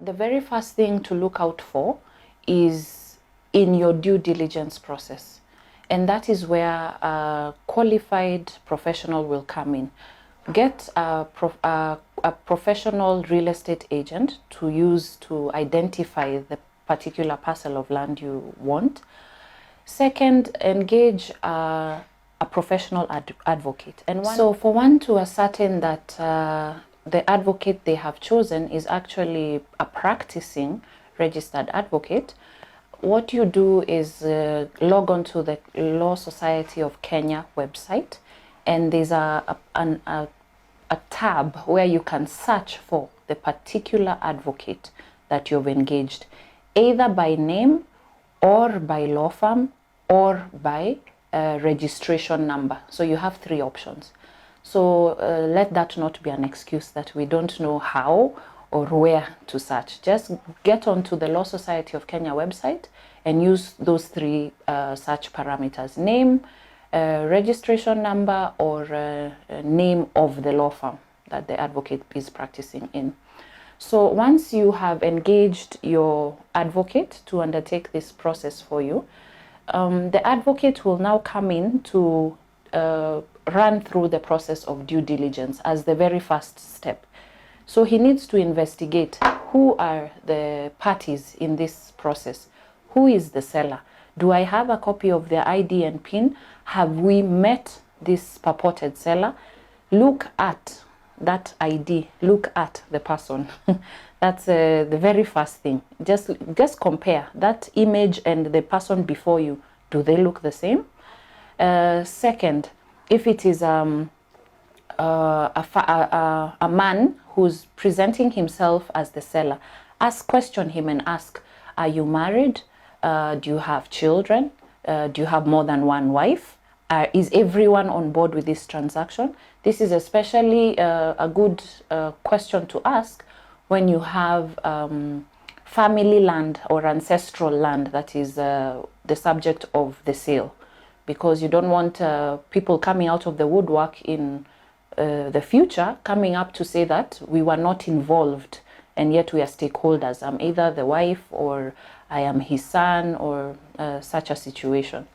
The very first thing to look out for is in your due diligence process. And that is where a qualified professional will come in. Get a professional real estate agent to use to identify the particular parcel of land you want. Second, engage a professional advocate. And so for one to ascertain that the advocate they have chosen is actually a practicing registered advocate, what you do is log on to the Law Society of Kenya website, and there's a tab where you can search for the particular advocate that you've engaged, either by name or by law firm or by registration number. So you have three options. So let that not be an excuse that we don't know how or where to search. Just get onto the Law Society of Kenya website and use those three search parameters: name, registration number, or name of the law firm that the advocate is practicing in. So once you have engaged your advocate to undertake this process for you, the advocate will now come in to run through the process of due diligence as the very first step. So he needs to investigate who are the parties in this process. Who is the seller? Do I have a copy of their ID and PIN? Have we met this purported seller? Look at that ID, look at the person. That's the very first thing. Just compare that image and the person before you. Do they look the same? Second, if it is a man who's presenting himself as the seller, question him and ask, are you married? Do you have children? Do you have more than one wife? Is everyone on board with this transaction? This is especially a good question to ask when you have family land or ancestral land that is the subject of the sale, because you don't want people coming out of the woodwork in the future coming up to say that we were not involved and yet we are stakeholders. I'm either the wife or I am his son, or such a situation.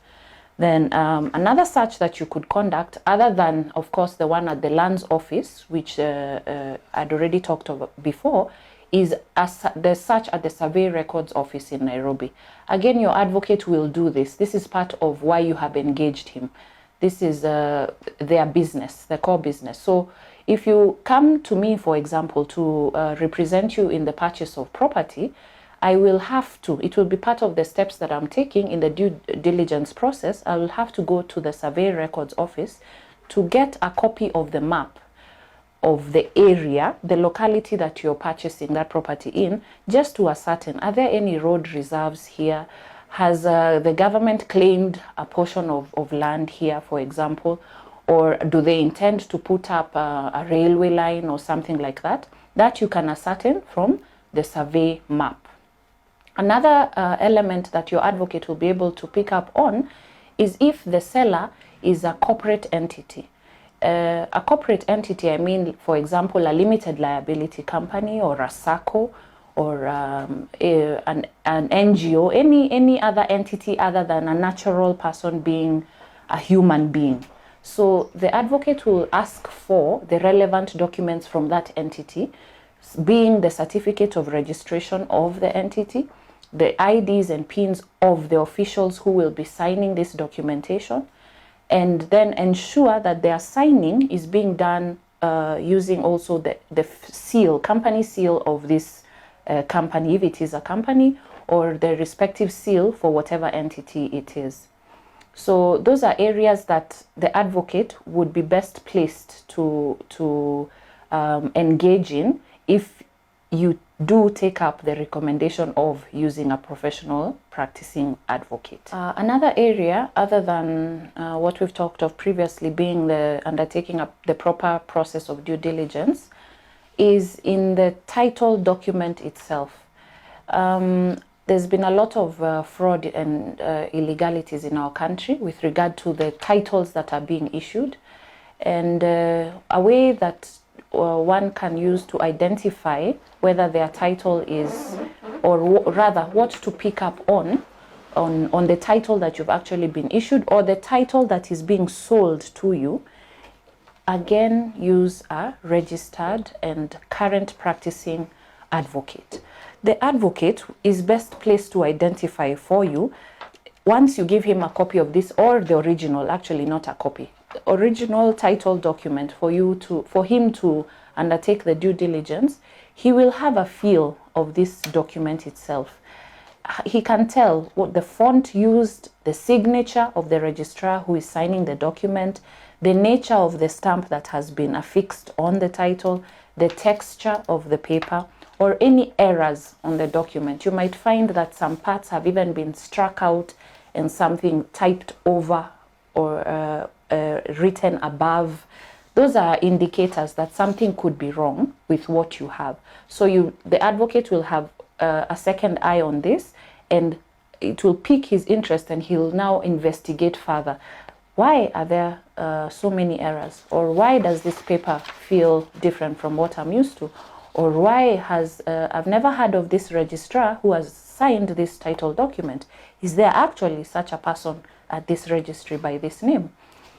Then another search that you could conduct, other than, of course, the one at the lands office, which I'd already talked about before, is the search at the survey records office in Nairobi. Again, your advocate will do this. This is part of why you have engaged him. This is their business, their core business. So if you come to me, for example, to represent you in the purchase of property, I will have to, it will be part of the steps that I'm taking in the due diligence process. I will have to go to the survey records office to get a copy of the map of the area, the locality that you're purchasing that property in, just to ascertain, are there any road reserves here? Has the government claimed a portion of land here, for example? Or do they intend to put up a railway line or something like that? That you can ascertain from the survey map. Another element that your advocate will be able to pick up on is if the seller is a corporate entity. A corporate entity, I mean, for example, a limited liability company or a SACCO or an NGO, any other entity other than a natural person being a human being. So the advocate will ask for the relevant documents from that entity, being the certificate of registration of the entity, the IDs and PINs of the officials who will be signing this documentation, and then ensure that their signing is being done using also the seal, company seal of this company, if it is a company, or the respective seal for whatever entity it is. So those are areas that the advocate would be best placed to engage in if you do take up the recommendation of using a professional practicing advocate. Another area, other than what we've talked of previously, being the undertaking of the proper process of due diligence, is in the title document itself. There's been a lot of fraud and illegalities in our country with regard to the titles that are being issued, and a way that one can use to identify whether their title is, or rather what to pick up on the title that you've actually been issued, or the title that is being sold to you. Again, use a registered and current practicing advocate. The advocate is best placed to identify for you. Once you give him a copy of this, or the original, actually not a copy, original title document for him to undertake the due diligence, he will have a feel of this document itself. He can tell what the font used, the signature of the registrar who is signing the document, the nature of the stamp that has been affixed on the title, the texture of the paper, or any errors on the document. You might find that some parts have even been struck out and something typed over or written above. Those are indicators that something could be wrong with what you have. So the advocate will have a second eye on this, and it will pique his interest, and he'll now investigate further. Why are there so many errors? Or why does this paper feel different from what I'm used to? Or why has I've never heard of this registrar who has signed this title document? Is there actually such a person at this registry by this name?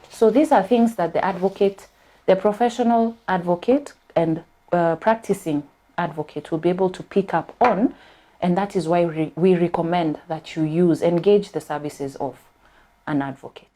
So these are things that the advocate, the professional advocate and practicing advocate will be able to pick up on, and that is why we recommend that you engage the services of an advocate.